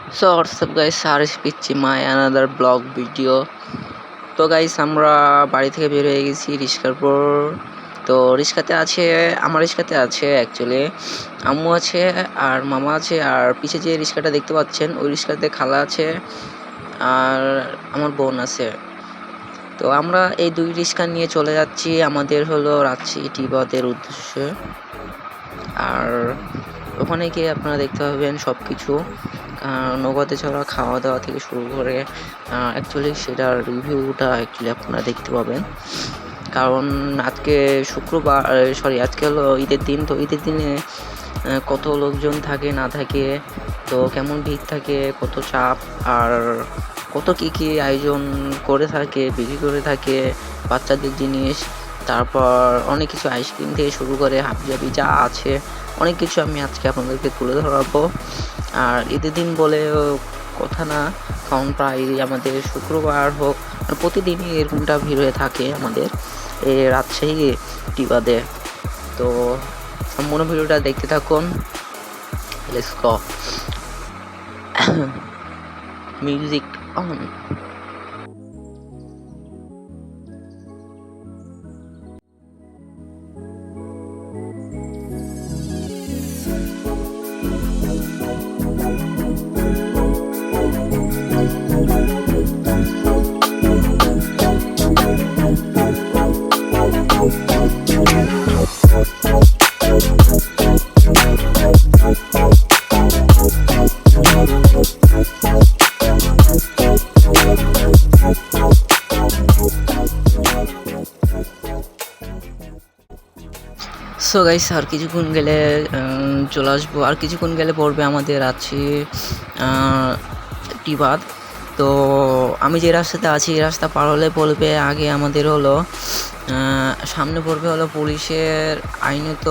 So what's up guys, Haris পিচ্ছি মাই another blog video. তো guys আমরা বাড়ি থেকে বের হয়ে গেছি রিস্কার পর। তো আমার রিস্কাতে আছে অ্যাকচুয়ালি আম্মু আছে আর মামা আছে, আর পিছে যে রিস্কাটা দেখতে পাচ্ছেন ওই রিস্কাতে খালা আছে আর আমার বোন আছে। তো আমরা এই দুই রিস্কা নিয়ে চলে যাচ্ছি আমাদের হলো রাজশাহী টিবাদের উদ্দেশ্যে। আর ওখানে গিয়ে আপনারা দেখতে পাবেন সব কিছু, নৌকাতে চড়া, খাওয়া দাওয়া থেকে শুরু করে অ্যাকচুয়ালি সেটার রিভিউটা অ্যাকচুয়ালি আপনারা দেখতে পাবেন। কারণ আজকে শুক্রবার, আজকে হলো ঈদের দিন। তো ঈদের দিনে কত লোকজন থাকে না থাকে, তো কেমন ভিড় থাকে, কত চাপ, আর কত কী আয়োজন করে থাকে, বিক্রি করে থাকে, বাচ্চাদের জিনিস, তারপর অনেক কিছু আইসক্রিম থেকে শুরু করে হাবিজাবি যা আছে অনেক কিছু আমি আজকে আপনাদেরকে তুলে ধরাবো। আর ঈদের দিন বলে কথা না, কারণ প্রায় আমাদের শুক্রবার হোক প্রতিদিনই এরকমটা ভিড় হয়ে থাকে আমাদের এই রাজশাহী টিবাদে। তো সম্পূর্ণ ভিডিওটা দেখতে থাকুন, let's go. Music on. So guys আর কিছুক্ষণ গেলে চলে আসবো, আর কিছুক্ষণ গেলে পড়বে আমাদের আছে টিবাদ। তো আমি যে রাস্তাতে আছি এই রাস্তা পার হলে পড়বে আগে আমাদের হলো সামনে পড়বে হলো পুলিশের আইনত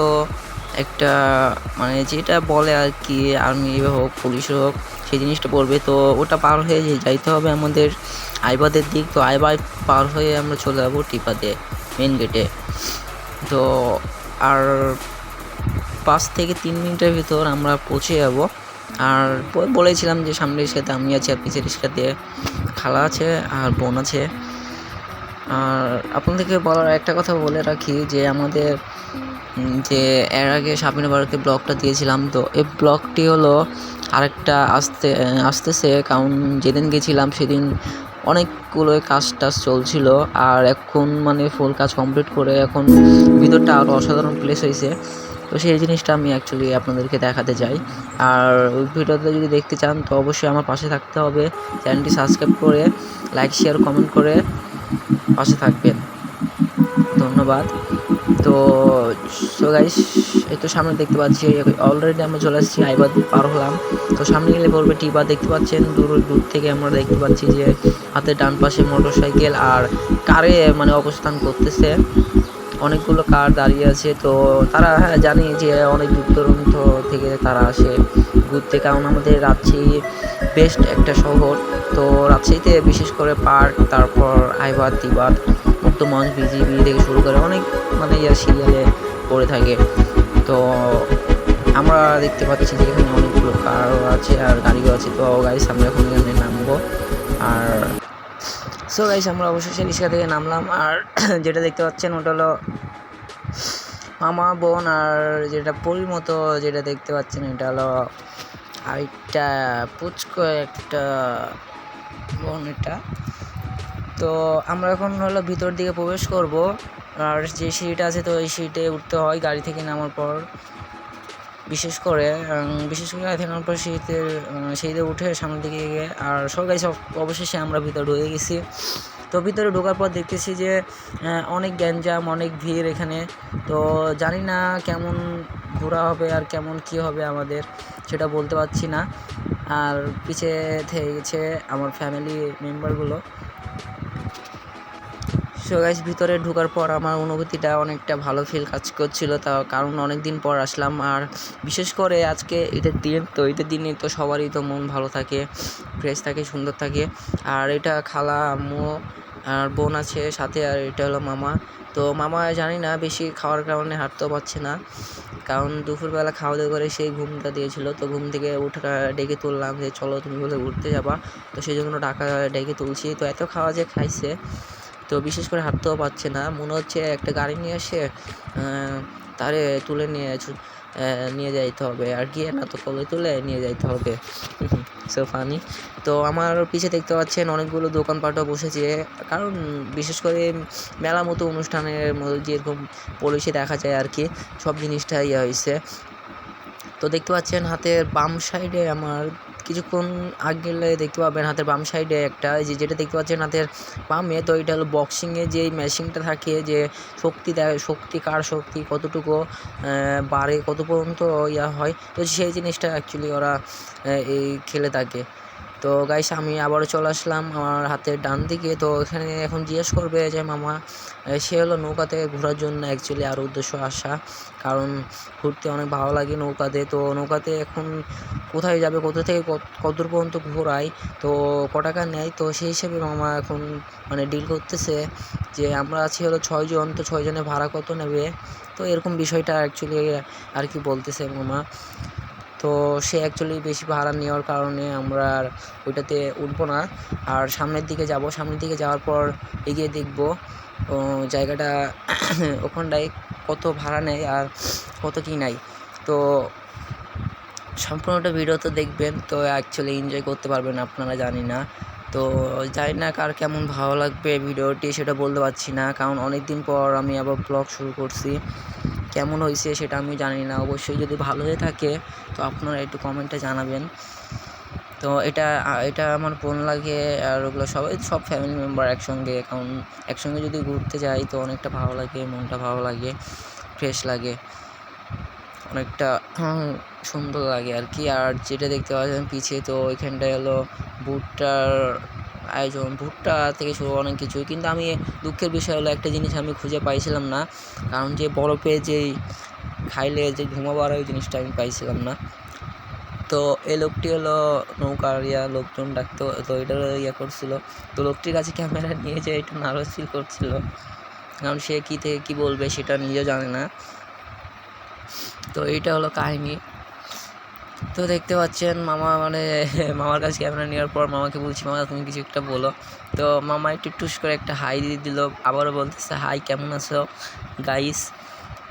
একটা, মানে যেটা বলে আর কি, আর্মি হোক পুলিশ হোক সেই জিনিসটা পড়বে। তো ওটা পার হয়ে যাইতে হবে আমাদের আইবাদের দিক। তো আইবাদ পার হয়ে আমরা চলে যাবো টিপাতে মেন গেটে। তো আর 5 থেকে 3 মিনিটের ভিতর আমরা পৌঁছে যাব। আর বলেছিলাম যে সামনের রিক্সাতে আমি আছি আর পিছের রিক্সাতে খালা আছে আর বোন আছে। আর আপনাদেরকে বলার একটা কথা বলে রাখি যে আমাদের যে এর আগে সাবিনা বারকে ব্লগটা দিয়েছিলাম, তো এই ব্লগটি হলো আরেকটা আসতেছে, কারণ যেদিন গেছিলাম সেদিন অনেকগুলো কাজ চলছিল, আর এখন মানে ফুল কাজ কমপ্লিট করে এখন ভিতরটা আরও অসাধারণ প্লেস হয়েছে। তো সেই জিনিসটা আমি অ্যাকচুয়ালি আপনাদেরকে দেখাতে চাই। আর ওই ভিডিওটা যদি দেখতে চান তো অবশ্যই আমার পাশে থাকতে হবে, চ্যানেলটি সাবস্ক্রাইব করে লাইক শেয়ার কমেন্ট করে পাশে থাকবেন। ধন্যবাদ। তো সো গাইস এই তো সামনে দেখতে পাচ্ছি অলরেডি আমরা চলে আসছি, আইবাদ পার হলাম। তো সামনে গেলে পড়বে টিবা, দেখতে পাচ্ছেন দূর থেকে আমরা দেখতে পাচ্ছি যে হাতে ডান পাশে মোটরসাইকেল আর কারে মানে অবস্থান করতেছে, অনেকগুলো কার দাঁড়িয়ে আছে। তো তারা জানি যে অনেক দূর দূরান্ত থেকে তারা আসে ঘুরতে, কারণ আমাদের রাজশাহী বেস্ট একটা শহর। তো রাজশাহীতে বিশেষ করে পার্ক, তারপর আইবাদ, তিবাদ, মুক্তমঞ্চ, বিজিবি থেকে শুরু করে অনেক মানে সিরিয়ালে পড়ে থাকে। তো আমরা দেখতে পাচ্ছি যে এখানে অনেকগুলো কারও আছে আর গাড়িও আছে। তো গাইস আমরা এখন এখানে নামবো। আর সো গাইস আমরা অবশেষে রিক্সা থেকে নামলাম, আর যেটা দেখতে পাচ্ছেন ওটা হলো মামা, বোন, আর যেটা পরির মতো যেটা দেখতে পাচ্ছেন এটা হলো আরেকটা পুচকো একটা বোন এটা। তো আমরা এখন হলো ভিতর দিকে প্রবেশ করব, আর যে সিঁড়িটা আছে তো এই সিঁড়িতে উঠতে হয় গাড়ি থেকে নামার পর। বিশেষ করে গাড়ি থেকে নামার পর সিঁড়িতে উঠে সামনের দিকে গিয়ে, আর সবাই অবশেষে আমরা ভিতরে ঢুকে গেছি। তো ভিতরে ঢোকার পর দেখতেছি যে অনেক গ্যাঞ্জাম, অনেক ভিড় এখানে। তো জানি না কেমন ঘোরা হবে আর কেমন কি হবে আমাদের, সেটা বলতে পারছি না। আর পিছে গেছে আমার ফ্যামিলি মেম্বারগুলো। সো গাইস ভিতরে ঢোকার পর আমার অনুভূতিটা অনেকটা ভালো কাজ করছিল, তা কারণ অনেক দিন পর আসলাম। আর বিশেষ করে আজকে ঈদের দিন, তো ঈদের দিনে তো সবারই তো মন ভালো থাকে, ফ্রেশ থাকে, সুন্দর থাকে। আর এটা খালা, আম্মু, আর বোন আছে সাথে, আর এটা হলো মামা। তো মামা জানি না বেশি খাওয়ার কারণে হাঁটতেও পারছে না, কারণ দুপুরবেলা খাওয়া দাওয়া করে সেই ঘুমটা দিয়েছিল। তো ঘুম থেকে উঠে ডেকে তুললাম যে চলো তুমি বলে ঘুরতে যাবা, তো সেই জন্য ডেকে তুলছি। তো এত খাওয়া যে খাইছে, তো বিশেষ করে হাঁটতেও পারছে না, মনে হচ্ছে একটা গাড়ি নিয়ে এসে তারে তুলে নিয়ে যাইতে হবে আর কি, না তো কোলে তুলে নিয়ে যাইতে হবে। So funny. তো আমার পিছে দেখতে পাচ্ছেন অনেকগুলো দোকানপাটও বসেছে, কারণ বিশেষ করে মেলা মতো অনুষ্ঠানের মধ্যে যেরকম পলিশে দেখা যায় আর কি, সব জিনিসটা হয়েছে। তো দেখতে পাচ্ছেন হাতের বাম সাইডে, আমার কিছুক্ষণ আগে গেলে দেখতে পাবেন হাতের বাম সাইডে একটা যেটা দেখতে পাচ্ছেন হাতের বামে, তো এটা হলো বক্সিংয়ে যে মেশিনটা থাকে, যে শক্তি দেয়, কার শক্তি কতটুকু বাড়ে, কত পর্যন্ত হয়, তো সেই জিনিসটা অ্যাকচুয়ালি ওরা এই খেলে থাকে। তো গাইস আমি আবারও চলে আসলাম আমার হাতের ডান দিকে। তো এখানে এখন জিজ্ঞেস করবে যে মামা, সে হলো নৌকাতে ঘোরার জন্য অ্যাকচুয়ালি আর উদ্দেশ্য আসা, কারণ ঘুরতে অনেক ভালো লাগে নৌকাতে। তো নৌকাতে এখন কোথায় যাবে, কোথা থেকে কতদূর পর্যন্ত ঘোরায়, তো ক টাকা নেয়, তো সেই হিসেবে মামা এখন মানে ডিল করতেছে যে আমরা আছি হলো 6 জন, তো 6 জনের ভাড়া কত নেবে, তো এরকম বিষয়টা অ্যাকচুয়ালি আর কি বলতেছে মামা। তো সে অ্যাকচুয়ালি বেশি ভাড়া নেওয়ার কারণে আমরা আর ওইটাতে উঠবো না, আর সামনের দিকে যাব। সামনের দিকে যাওয়ার পর এগিয়ে দেখব জায়গাটা ওখানটায় কত ভাড়া নেয় আর কত কী নেয়। তো সম্পূর্ণটা ভিডিও তো দেখবেন, তো অ্যাকচুয়ালি এনজয় করতে পারবেন আপনারা, জানি না। তো জানি না কার কেমন ভালো লাগবে ভিডিওটি, সেটা বলতে পারছি না, কারণ অনেক দিন পর আমি আবার ব্লগ শুরু করছি। কেমন হয়েছে সেটা আমি জানি না, অবশ্যই যদি ভালো হয়ে থাকে তো আপনারা একটু কমেন্টে জানাবেন। তো এটা আমার বোন লাগে, আর ওগুলো সব ফ্যামিলি মেম্বার একসঙ্গে, কারণ একসঙ্গে যদি ঘুরতে যাই তো অনেকটা ভালো লাগে, মনটা ভালো লাগে, ফ্রেশ লাগে, অনেকটা সুন্দর লাগে আর কি। আর যেটা দেখতে পাচ্ছেন পিছিয়ে, তো ওইখানটায় হলো ভুট্টার আয়োজন, ভুট্টা থেকে শুরু অনেক কিছুই, কিন্তু আমি দুঃখের বিষয় হলো একটা জিনিস আমি খুঁজে পাইছিলাম না, কারণ যে বরফে যেই খাইলে যে ঘুমাবার ওই জিনিসটা আমি পাইছিলাম না। তো এই লোকটি হলো নৌকার লোকজন ডাকতো, তো এটা করছিল, তো লোকটির কাছে ক্যামেরা নিয়ে যেয়ে একটু নার্ভাস ফিল করছিল, কারণ সে কী থেকে কী বলবে সেটা নিজেও জানে না। তো এইটা হলো কাহিনী। তো দেখতে পাচ্ছেন মামা মানে মামার কাছে ক্যামেরা নেওয়ার পর মামাকে বলছি, মামা তুমি কিছু একটা বলো। তো মামা একটু টুস করে একটা হাই দিয়ে দিল, আবারও বলতেছে হাই, কেমন আছো গাইস।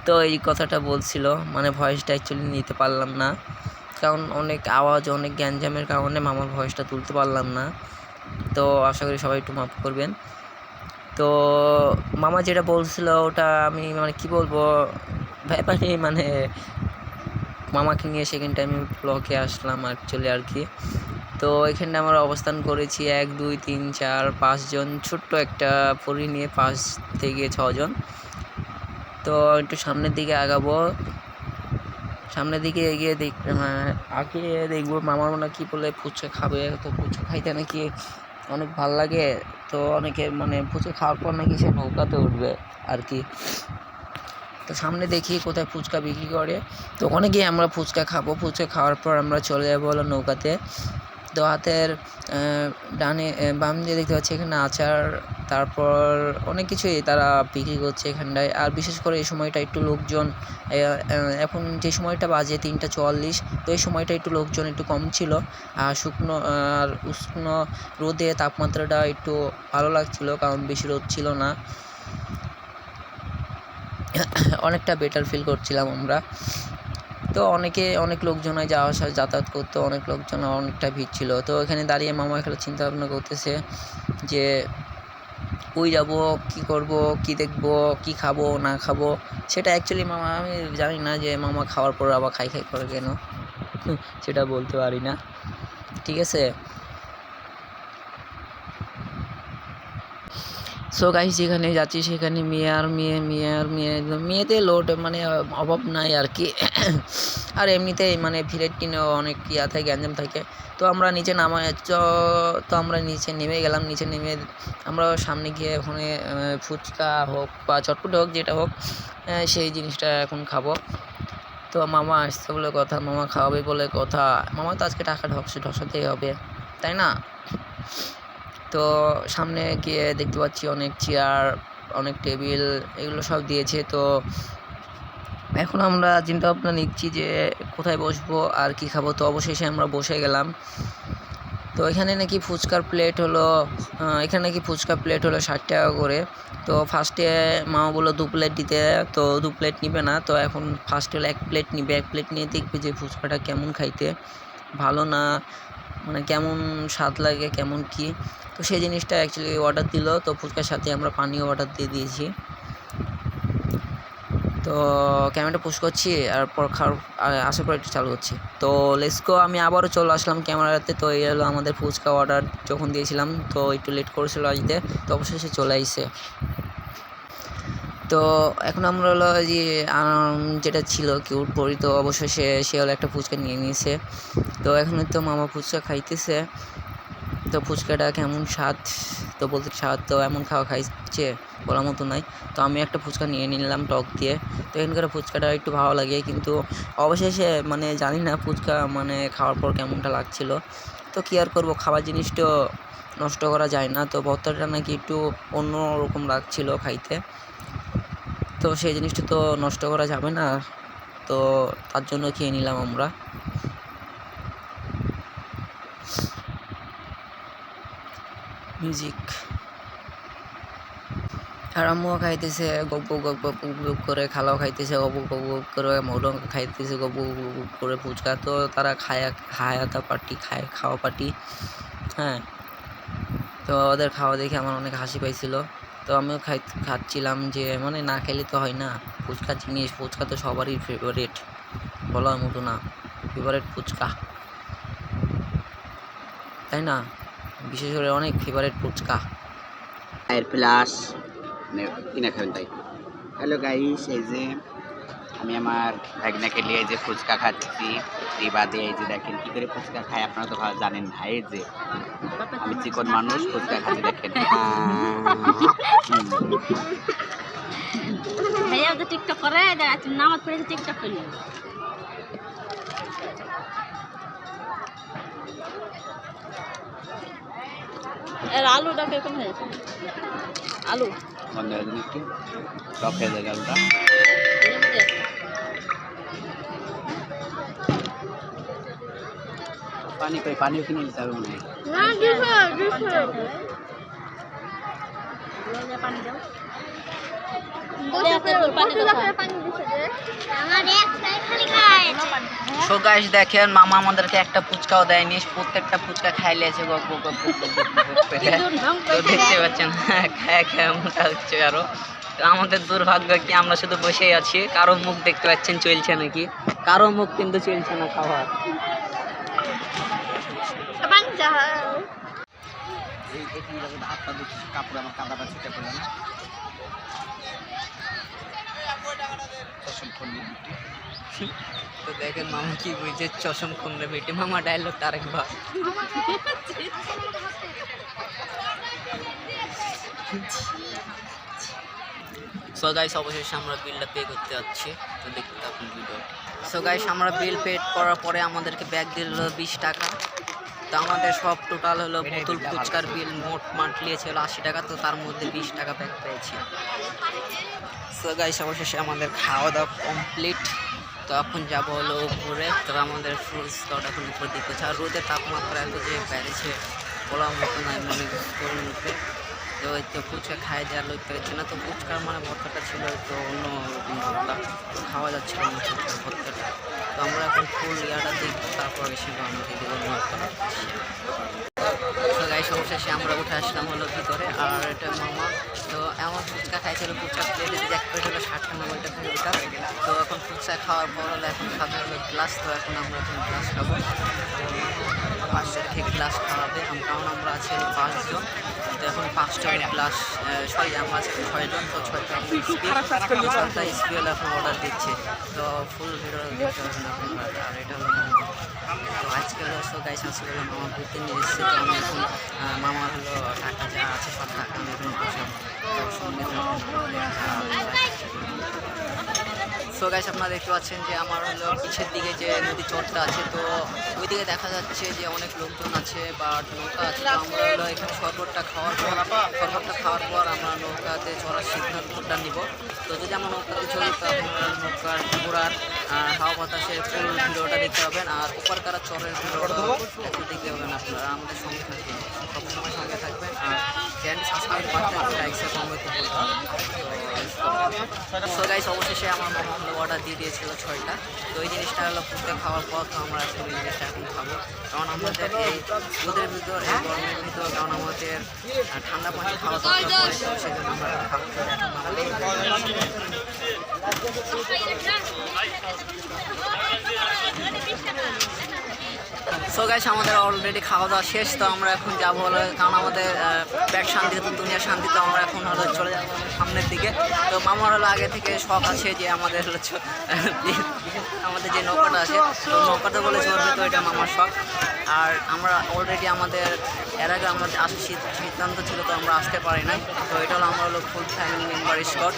তো এই কথাটা বলছিল, মানে ভয়েসটা অ্যাকচুয়ালি নিতে পারলাম না, কারণ অনেক আওয়াজ, অনেক গ্যাঞ্জামের কারণে মামার ভয়েসটা তুলতে পারলাম না। তো আশা করি সবাই একটু মাফ করবেন। তো মামা যেটা বলছিল ওটা আমি মানে কী বলবো, ব্যাপারে মানে মামাকে নিয়ে সেকেন্ড টাইম ব্লগে আসলাম অ্যাকচুয়ালি আর কি। তো এখানে আমরা অবস্থান করেছি 1 2 3 4 5 জন, ছোট্ট একটা পরি নিয়ে 5 থেকে 6 জন। তো একটু সামনের দিকে আগাবো, সামনের দিকে এগিয়ে আগে দেখবো মামার মনে কি বলে ফুচকা খাবে, তো ফুচকা খাইতে নাকি অনেক ভাল লাগে, তো অনেকে মানে ফুচকা খাওয়ার পর নাকি সে নৌকাতে উঠবে আর কি। তো সামনে দেখি কোথায় ফুচকা বিক্রি করে, তো ওখানে গিয়ে আমরা ফুচকা খাবো। ফুচকা খাওয়ার পর আমরা চলে যাবো হলো নৌকাতে। তো হাতের ডানে বাম দিয়ে দেখতে পাচ্ছি এখানে আচার, তারপর অনেক কিছুই তারা বিক্রি করছে এখানটায়। আর বিশেষ করে এই সময়টা একটু লোকজন, এখন যে সময়টা বাজে 3টা 44, তো এই সময়টা একটু লোকজন একটু কম ছিল, আর শুকনো আর উষ্ণ রোদে তাপমাত্রাটা একটু ভালো লাগছিল, কারণ বেশি রোদ ছিল না, অনেকটা বেটার ফিল করছিলাম আমরা। তো অনেক লোকজন যাওয়া আসা যাতায়াত করতো, অনেক লোকজন, অনেকটা ভিড় ছিল। তো এখানে দাঁড়িয়ে মামা এখানে চিন্তা ভাবনা করতেছে যে কই যাব, কি করব, কি দেখব, কি খাবো না খাবো, সেটা অ্যাকচুয়ালি মামা আমি জানি না যে মামা খাওয়ার পর আবার খাই করে কেন, সেটা বলতে পারি না, ঠিক আছে। সো গাইস যেখানে যাচ্ছি সেখানে মেয়েদের লোড মানে অভাব নাই আর কি। আর এমনিতেই মানে ভিড়ের টিনেও অনেক থাকে, গ্যাঞ্জাম থাকে। তো আমরা নিচে তো আমরা নিচে নেমে গেলাম, নিচে নেমে আমরা সামনে গিয়ে ওখানে ফুচকা হোক বা চটপটি হোক, যেটা হোক সেই জিনিসটা এখন খাবো। তো মামা আসছে বলে কথা, মামা খাওয়াবে বলে কথা, মামা তো আজকে টাকা ঢসাতেই হবে, তাই না? তো সামনে গিয়ে দেখতে পাচ্ছি অনেক চেয়ার, অনেক টেবিল, এগুলো সব দিয়েছে। তো এখন আমরা চিন্তা ভাবনা নিচ্ছি যে কোথায় বসবো আর কি খাবো। তো অবশেষে আমরা বসে গেলাম। তো এখানে নাকি ফুচকার প্লেট হলো 60 টাকা করে। তো ফার্স্টে মামা বললো 2 প্লেট দিতে, তো 2 প্লেট নিবে না। তো এখন ফার্স্ট হলো 1 প্লেট নিবে। 1 প্লেট নিয়ে দেখবে যে ফুচকাটা কেমন খাইতে, ভালো না মানে কেমন স্বাদ লাগে, কেমন কি। তো সেই জিনিসটা অ্যাকচুয়ালি অর্ডার দিল। তো ফুচকার সাথে আমরা পানিও অর্ডার দিয়ে দিয়েছি। তো ক্যামেরাটা পুশ করছি আর পর আসার পর একটু চালু করছি। তো লেটস গো, আমি আবারও চলে আসলাম ক্যামেরাতে। তো এই হলো আমাদের ফুচকা অর্ডার যখন দিয়েছিলাম, তো একটু লেট করেছিল আসতে, তো অবশেষে চলে আইছে। তো এখন আমরা হলো যে যেটা ছিল কিউট পরি, তো অবশেষে সে হলো একটা ফুচকা নিয়ে নিয়েছে। তো এখন তো মামা ফুচকা খাইতেছে। তো ফুচকাটা কেমন স্বাদ, তো বলতে স্বাদ তো এমন খাইছে বলার মতো নয়। তো আমি একটা ফুচকা নিয়ে নিলাম টক দিয়ে। তো এখানকার ফুচকাটা একটু ভালো লাগে, কিন্তু অবশেষে মানে জানি না ফুচকা মানে খাওয়ার পর কেমনটা লাগছিল। তো কী আর করবো, খাবার জিনিসটা নষ্ট করা যায় না। তো ভর্তাটা নাকি একটু অন্য রকম লাগছিল খাইতে, তো সেই জিনিসটা তো নষ্ট করা যাবে না, তো তার জন্য খেয়ে নিলাম আমরা। মিউজিক আর আম্মুও খাইতেছে গপ গপ গপ গপ করে, খালাও খাইতেছে গপ গপ গপ করে, মৌরও খাইতেছে গপ গপ গপ করে ফুচকা। তো তারা খাওয়া পার্টি। হ্যাঁ, তো ওদের খাওয়া দেখে আমার অনেক হাসি পাইছিল। তো আমিও খাচ্ছিলাম যে মানে না খেলে তো হয় না, ফুচকা জিনিস, ফুচকা তো সবারই ফেভারিট, বলার মতো না, ফেভারিট ফুচকা, তাই না? বিশেষ করে অনেক ফেভারিট ফুচকা। প্লাস কিনে খাবেন তাই। হ্যালো গাইস, এই যে আমি আমার ভাগনাকে নিয়ে এই যে ফুচকা খাচ্ছি। এই বাদে এই যে দেখেন কি করে ফুচকা খাই, আপনারা তো ভালো জানেন না। এই যে আমি চিকন মানুষ, ফুচকা খাচ্ছি দেখেন। ভাইয়া তো টিকটক করে, নামাজ পড়ে টিকটক করলি। এর আলুটা কিরকম হয়েছে? আলু বন্ধ হয়ে যাবে, একটু টক হয়ে যাবে আলুটা। পানিও কিনে নিতে হবে মনে হয়। পানি দাও। সো গাইস দেখেন, মামা আমাদেরকে একটা ফুচকাও দেয়নি, প্রত্যেকটা ফুচকা খাইলেছে গপ গপ গপ গপ করে। তো দেখতে পাচ্ছেন খায়া মোটা হচ্ছে আরো। তো আমাদের দুর্ভাগ্য কি আমরা শুধু বসেই আছি, কারো মুখ দেখতে পাচ্ছেন চলছে নাকি, কারো মুখ কিন্তু চলছে না খাওয়ার। কাপড় আমার কাদাটা ছুটে পড়লো না। তো দেখেন মামা কি বলছে, চশম খুন্ডে বেটে, মামা ডায়লগ আরেকবার। সো গাইস অবশেষে আমরা বিলটা পে করতে যাচ্ছি, তো দেখতে থাকুন ভিডিও। সো গাইস আমরা বিল পে করার পরে আমাদেরকে ব্যাগ দিল 20 টাকা। তো আমাদের সব টোটাল হলো বোতল ফুচকার বিল মোট লিয়েছিল 80 টাকা। তো তার মধ্যে 20 টাকা ব্যাগ পেয়েছি। সো গাইস অবশেষে আমাদের খাওয়া দাওয়া কমপ্লিট। তো এখন যাবো হলো উপরে। তো আমাদের ফুল স্পট এখন উপর দিকে হচ্ছে, আর রোদের তাপমাত্রা এত যে বেড়েছে বলার মতো নয়, মনে করে উঠবে। তো ওই তো ফুচকা খাই দেওয়া লইতে পারছে না। তো ফুচকার মানে ভর্তাটা ছিল তো অন্য রকম ভর্তা, তো খাওয়া যাচ্ছিল না ফুচকার ভর্তাটা। তো আমরা এখন ফুল ইয়াটা দেখবো, তারপর বেশি আমরা দেখবো ভর্তাটা। তো গাইস অবশেষে আমরা উঠে আসলাম হলো ভিতরে, আর এটা মামা তো এমন ফুচকা খাইছিল, ফুচকা প্লেটে যে এক প্লেট হলো 60 টাকা 90 টাকা ওইটা। তো এখন ফুচকা খাওয়ার পর হলো এখন খাবে হলো গ্লাস। তো এখন আমরা এখন গ্লাস খাবো, পাঁচটা রেখে গ্লাস খাওয়াবে, কারণ আমরা আছি হলো 5 জন। তো এখন 5টা গ্লাস আমরা আছি 6 জন। তো 6টা স্পি হলো এখন অর্ডার দিচ্ছে। তো ফুল ভিডিও দেখতে পাবেন আপনারা। আর এটা হলো তো আজকে হলো সো গাইস আজকে হলো মামা ঘুরতে নিয়ে এসেছে। তো আমি এখন মামার হলো টাকা যা আছে সব টাকা আমি এখন বসলাম। তো সঙ্গে সো গাইস আপনারা দেখতে পাচ্ছেন যে আমার হলো পিছের দিকে যে নদীর চরটা আছে, তো ওইদিকে দেখা যাচ্ছে যে অনেক লোকজন আছে বা নৌকা আছে। তো আমরা হলো এখানে শরবতটা খাওয়ার পর আমরা নৌকাতে চড়ার সিদ্ধান্তটা নিব। তো যদি আমরা নৌকাতে চলি তো আপনারা নৌকার ঘোরার হাওয়া বাতাসের ফুল ভিডিওটা দেখতে পাবেন, আর উপরকার চরের ভিডিওটা একটু দেখতে পাবেন। আপনারা আমাদের সঙ্গে থাকবেন, সবসময় সঙ্গে থাকবেন, আর চ্যানেল সাবস্ক্রাইব করতে লাইক শেয়ার কমেন্ট করতে ভুলবেন না। সো গাইস অবশেষে আমার মামা হলো অর্ডার দিয়ে দিয়েছিল 6টা। তো এই জিনিসটা হলো ফুটে খাওয়ার পর তো আমরা এখন এই জিনিসটা এখন খাবো, কারণ আমাদের এই রোদের ভিতর এই গরমের ভিতর কারণ আমাদের ঠান্ডা পানি খাওয়া দরকার পড়ে, তো সেজন্য আমরা এখন খাবো। তো এখন সো গাইস আমাদের অলরেডি খাওয়া দাওয়া শেষ। তো আমরা এখন যাবো হলো, কারণ আমাদের পেট শান্তি তো দুনিয়া শান্তি, তো আমরা এখন হলো চলে যাবো সামনের দিকে। তো মামার হলো আগে থেকে শখ আছে যে আমাদের হলো আমাদের যে নৌকাটা আছে তো নৌকাটা বলে চলবে, তো এটা মামার শখ। আর আমরা অলরেডি আমাদের এর আগে আমাদের আসার সিদ্ধান্ত ছিল, তো আমরা আসতে পারি নাই। তো এটা হলো আমরা হলো ফুল ফ্যামিলি মেম্বার স্কট।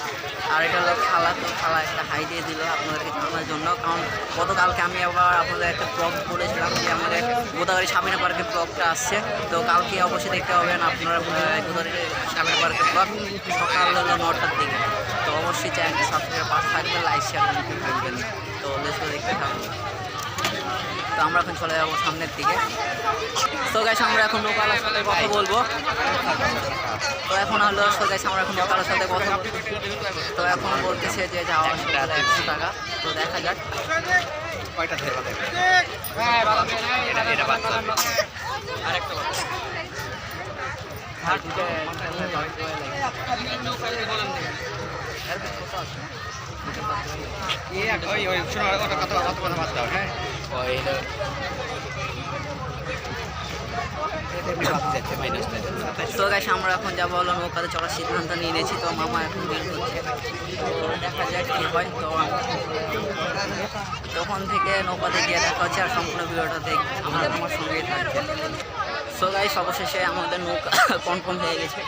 আর এটা হলো খালা, তো খালা একটা হাই দিয়ে দিল আপনাদেরকে জানানোর জন্য, কারণ গতকালকে আমি আবার আপনাদের একটা ব্লগ বলেছিলাম যে আমাদের গোদাগাড়ি সামিনা পার্কের ব্লগটা আসছে। তো কালকে অবশ্যই দেখতে পাবেন আপনারা গোদাগাড়ি সামিনা পার্কের ব্লগ সকাল হলো 9টার দিকে। তো অবশ্যই চ্যানেলটি সাবস্ক্রাইব পাশে থাকবেন, লাইক শেয়ার করতে থাকবেন। তো লেটস গো দেখতে থাকবেন। তো আমরা এখন চলে যাবো সামনের দিকে। তো গাইস আমরা এখন নৌকালার সাথে কথা বলবো। তো এখন হলো সো গাইস আমরা এখন নৌকালার সাথে কথা বলবো। তো এখন বলতেছে যে যাওয়া আসা 100 টাকা। তো দেখা যাক কয়টা থেকে কথা এটা বাচ্চা আরেকটা বাচ্চা তো গাইস আমরা এখন যাবো হলো নৌকাতে চড়ার সিদ্ধান্ত নিয়ে নিয়েছি। তো মামা এখন বের করছে, তো দেখা যাক কী হয়। তো তখন থেকে নৌকাতে গিয়ে দেখা হচ্ছে, আর সম্পূর্ণ ভিডিওটা দেখ আমার সঙ্গেই থাকবে। সো গাইস অবশেষে আমাদের নৌকা কনফার্ম হয়ে গেছে,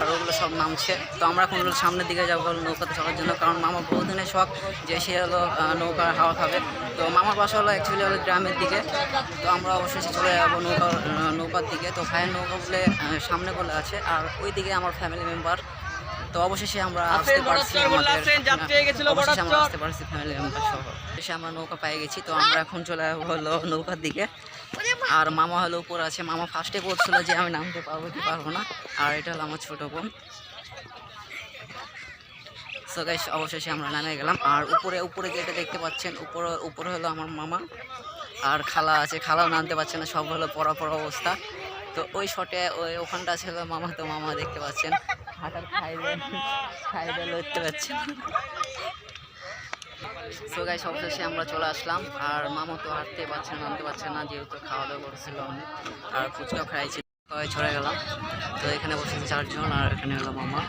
আর ওগুলো সব নামছে। তো আমরা এখন সামনের দিকে যাবো নৌকাতে চড়ার জন্য, কারণ মামা বহুদিনের শখ যে সে হলো নৌকার হাওয়া খাবে। তো মামার বাসা হলো অ্যাকচুয়ালি হলো গ্রামের দিকে। তো আমরা অবশেষে চলে যাবো নৌকার দিকে। তো ভাইয়ের নৌকা বলে সামনে বলে আছে, আর ওই দিকে আমার ফ্যামিলি মেম্বার। তো অবশেষে আমরা আসতে পারছি, অবশেষে আমরা আসতে পারছি ফ্যামিলি মেম্বার সহ। অবশেষে আমরা নৌকা পেয়ে গেছি। তো আমরা এখন চলে যাবো হলো নৌকার দিকে, আর মামা হলো উপর আছে। মামা ফার্স্টে বলছিল যে আমি নামতে পারবো কি পারবো না, আর এটা হলো আমার ছোটো বোন। সো গাইস অবশেষে আমরা নামে গেলাম, আর উপরে যেটা দেখতে পাচ্ছেন উপরে হলো আমার মামা, আর খালা আছে, খালাও নামতে পারছে না, সব হলো পড়া অবস্থা। তো ওই শটে ওখানটা ছিল মামা, তো মামা দেখতে পাচ্ছেন হাঁটার খাইবে লড়তে পারছেন। সো গাইস অবশেষে আমরা চলে আসলাম, আর মামা তো হাঁটতে পারছে না, নামতে পারছে না, যেহেতু খাওয়া দাওয়া করছিল অনেক, আর ফুচকা খাইছি চলে গেলাম। তো এখানে বসে 4 জন, আর এখানে হলো মামা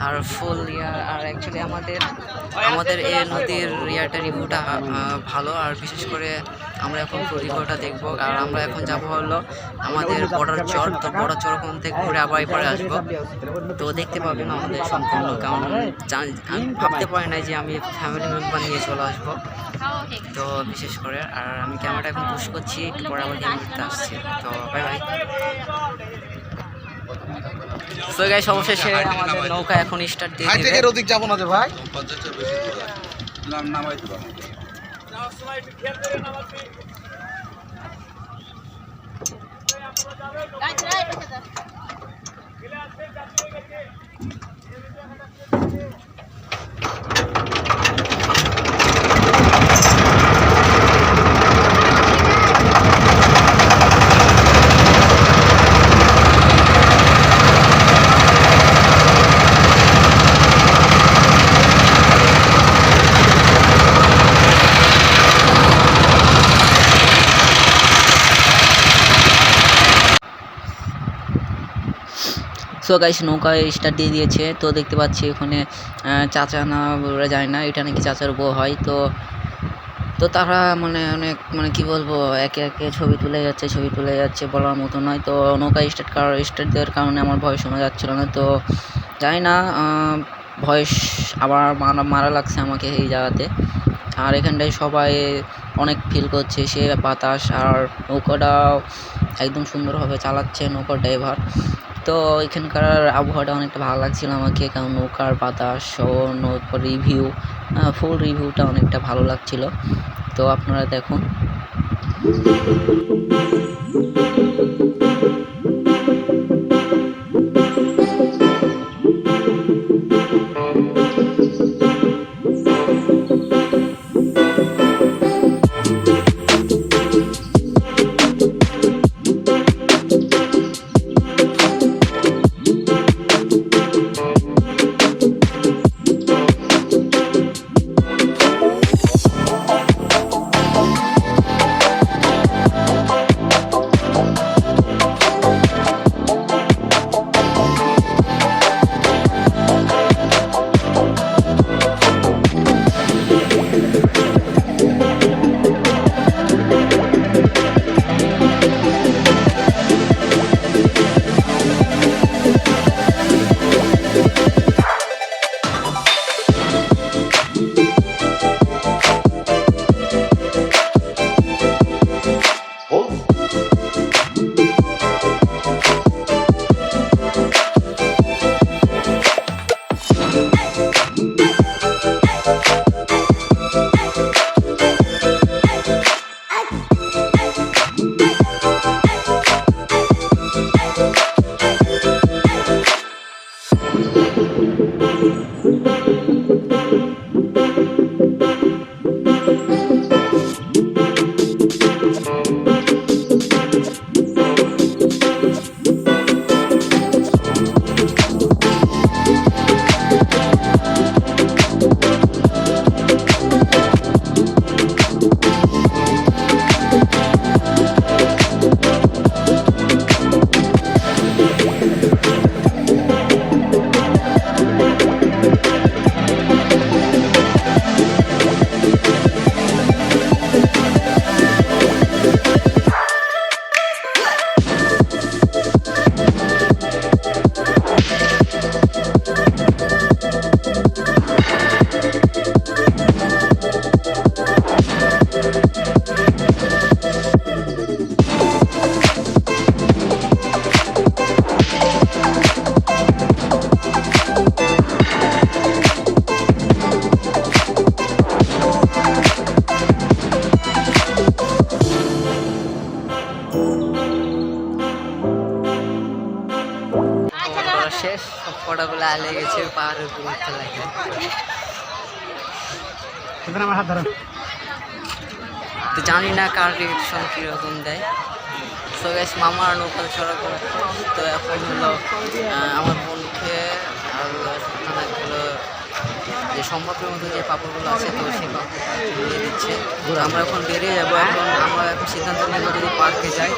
আর ফুল ইয়ার। আর অ্যাকচুয়ালি আমাদের এই নদীর ইয়ারটা রিভিউটা ভালো, আর বিশেষ করে আমরা এখন রিভিউটা দেখবো। আর আমরা এখন যাবো হলো আমাদের বর্ডার চর। তো বর্ডার চর ওখান থেকে ঘুরে আবার এপারে আসবো। তো দেখতে পাবেন আমাদের সম্পূর্ণ, কারণ আমি ভাবতে পারি না যে আমি ফ্যামিলি মেম্বার নিয়ে চলে আসবো। তো বিশেষ করে আর আমি ক্যামেরাটা এখন পুশ করছি, একটু পরে আবার গেম করতে আসছি। তো বাই বাই। সো গাইস অবশেষে আমাদের নৌকা এখন স্টার্ট দিয়ে দিবে। থেকে রোদিক যাব না যে ভাই 50 বেশি নামাই দিবা। সো গাইস নৌকা স্টার্ট দিয়ে দিয়েছে। তো দেখতে পাচ্ছি ওখানে চাচা না ওরা যায় না, এটা নাকি চাচার বউ হয়। তো তো তারা মানে অনেক মানে কি বলবো একে একে ছবি তুলে যাচ্ছে বলার মতো নয়। তো নৌকা স্টার্ট দেওয়ার কারণে আমার ভয় শোনা যাচ্ছিল না। তো জানি না ভয়েস আবার মারা লাগছে আমাকে এই জায়গাতে। আর এখানটায় সবাই অনেক ফিল করছে, সে বাতাস আর নৌকাটাও একদম সুন্দরভাবে চালাচ্ছে নৌকার ড্রাইভার। তো এখানকার আবহাওয়াটা অনেকটা ভালো লাগছিল আমাকে, কারণ নৌকার বাতাস ও নৌকার রিভিউ ফুল রিভিউটা অনেকটা ভালো লাগছিল। তো আপনারা দেখুন। শেষ সব কটাগুলো আলে গেছে পাহাড়ের উপর উঠতে লাগে। তো জানি না কার রিয়েকশন কীরকম দেয়। সো গাইস মামার নৌকা চড়া করে, তো এখন হলো আমার বোনকে আর হলো যে সম্ভাব্যের মধ্যে যে পাপড়গুলো আছে, তো সেই পাপড়টা দিয়ে দিচ্ছে। তো আমরা এখন বেরিয়ে যাবো। আমরা এখন সিদ্ধান্ত নেব যদি পার্কে যাই।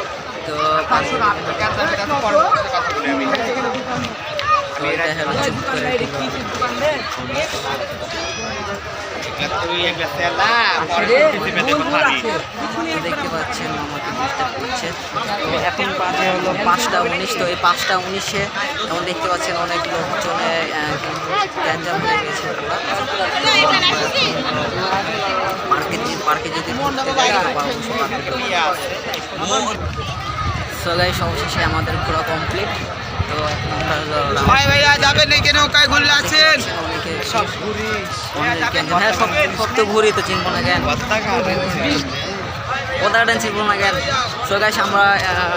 তো পার্কে দেখতে পাচ্ছেন আমাকে ডিস্টার্ব করছে। তো এখন বাজে হলো 5টা 19। তো এই 5টা 19-এ এখন দেখতে পাচ্ছেন অনেক লোকজনে গ্যাঞ্জাম হয়ে গেছে। পার্কে যদি ঘুরতে যাই সো গাইস অবশেষে আমাদের ঘোরা কমপ্লিট। তো সব তো ঘুরি তো চিনবো না কেন, কোথাটা চিনবো না কেন। সো গাইস আমরা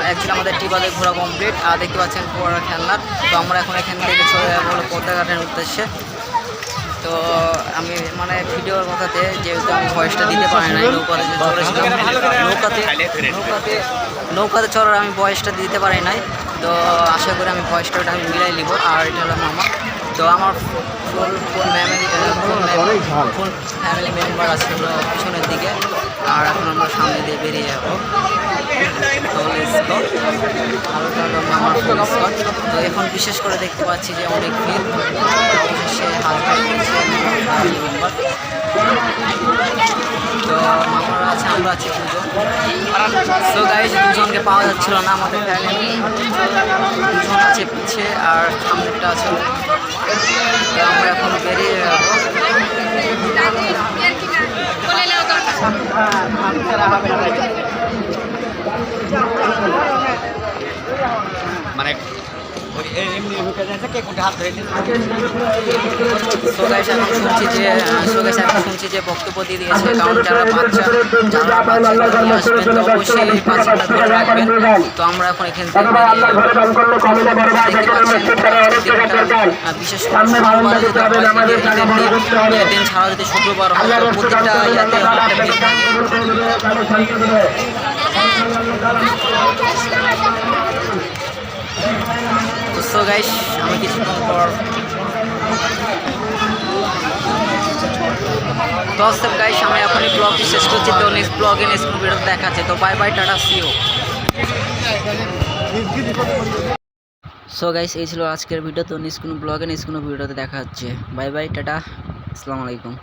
অ্যাকচুয়ালি আমাদের টিবাদের ঘোরা কমপ্লিট। আর দেখতে পাচ্ছেন পুরো খেলনার। তো আমরা এখন এখান থেকে চলে যাবো হলো পদ্মাঘাটের উদ্দেশ্যে। তো আমি মানে ভিডিওর কথাতে যেহেতু আমি ভয়েসটা দিতে পারি নাই, নৌকাতে চড়ার আমি ভয়েসটা দিতে পারি নাই। তো আশা করি আমি ভয়েসটা ওটা আমি মিলাই নিব। আর এটা হলো মামা। তো আমার ফুল ফ্যামিলি মেম্বার আছে হলো পিছনের দিকে। আর এখন আমরা সামনে দিয়ে বেরিয়ে যাবো। তো let's go। হালকা হলো মামার ফুল স্কট। তো এখন বিশেষ করে দেখতে পাচ্ছি যে অনেক ভিড়, অবশেষে হাত পেয়েছে মেম্বার। তো মামারা আছে, আমরা আছি দুজন। সো গাইস, দুজনকে পাওয়া যাচ্ছিল না আমাদের ফ্যামিলি, দুজন আছে পিছে আর সামনেটা আছে। তো আমরা এখন বেরিয়ে যাবো। মানে এমনি ঢুকে যাচ্ছে কে কোনটা হাত ধরে সো গাইস, এখন শুনছি যে বক্তব্য দিয়ে দিয়েছে, কারণ যারা বাচ্চা নিয়ে আসবেন তো অবশ্যই এই বাচ্চাটা ধরে রাখবেন। তো আমরা এখন এখান থেকে বেরিয়ে যাবো। দেখতে পাচ্ছেন দিনটা, বিশেষ করে শুক্রবার যদি হয়, ঈদের দিন ছাড়া যদি শুক্রবার হয় তো প্রতিটা ইয়াতে অনেকটা ভিড় থাকে। সো গাইস, আমি কিছুক্ষণ পর তো গাইস, আমি এখনই ব্লগটি শেষ করছি। তো নেক্সট ব্লগে নেক্সট ভিডিওতে দেখাচ্ছে। তো bye bye, tata, see you. So guys, এই ছিল আজকের ভিডিও। তো নেক্সট কোনো ব্লগে নেক্সট কোনো ভিডিওতে দেখা হচ্ছে। বাই বাই, টাটা, আসসালামু আলাইকুম।